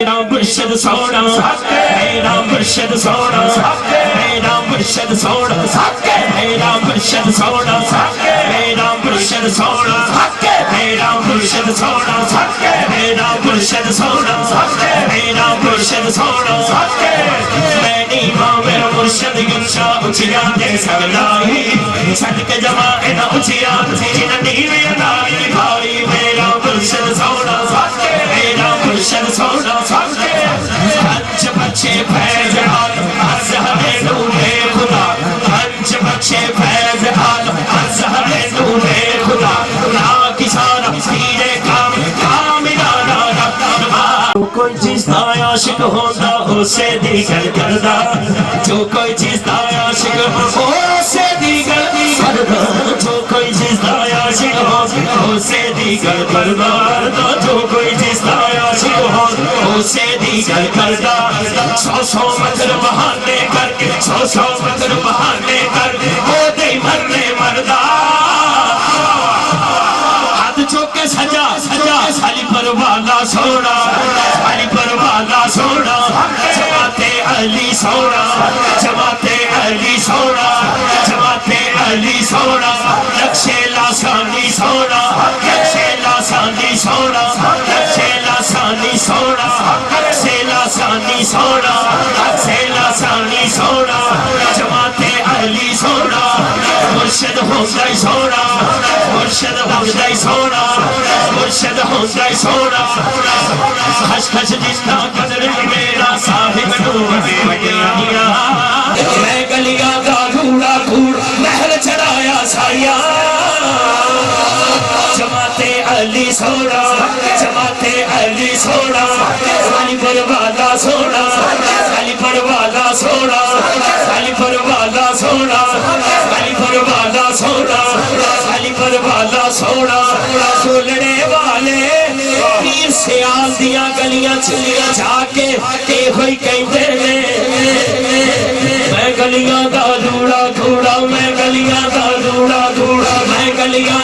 मेरा मुर्शिद सोना मेरा मुर्शिद सोना मेरा मुर्शिद सोना मेरा मुर्शिद सोना मेरा मुर्शिद सोना मेरा मुर्शिद सोना मेरा मुर्शिद सोना मेरा मुर्शिद सोना मैं नहीं मां मेरा मुर्शिद गुंशा उचिया दे सकलाई सदके जमा इन उचिया जिन नीवे नाली भाई मेरा मुर्शिद सोना मेरा मुर्शिद सोना पंच बच्चे फैज आल अज़हरे नूरे खुदा पंच बच्चे फैज आल अज़हरे नूरे खुदा ना किसान सीरे काम कामिलाना रब्बा कोई चीज़ ना आशिक होता उसे दीगर करदा जो कोई चीज़ ना आशिक उसे दीगर करदा जो कोई चीज़ ना आशिक हो उसे दीगर करदा जो कोई चीज़ ना आशिक हो उसे दीगर करदा सौ मकर बहाने करके सौ मकर बहाने कर वो दे मरने मरदा हाथ चौके सजा सजा साली पर वाला सोना साली पर वाला सोना जमाते अली सोना जमाते अली सोना जमाते अली सोना नक्शे लासानी सोना नक्शे लासानी सोना नक्शे लासानी सोना नक्शे लासानी सोना नक्शे लासानी सोना जमाते अली सोना मुर्शिद होंदा सोना मुर्शिद होंदा सोना मुर्शिद होंदा सोना खश खश जिंदा कदर मेरा साहिब नूर दे वडिया मैं गलियां दा धूड़ा धूड़ महल चढ़ाया साया जमाते अली सोना जमाते अली सोना साली पर वाला सोना साली पर वाला सोना साली पर वाला सोना साली पर वाला सोना साली पर वाला सोना सोलने वाले पीर सियाल दिया गलियां चलियां जाके ते होई कहंदे ने मैं गलियां दा धूड़ा धूड़ा मैं गलियां दा धूड़ा धूड़ा मैं गलियां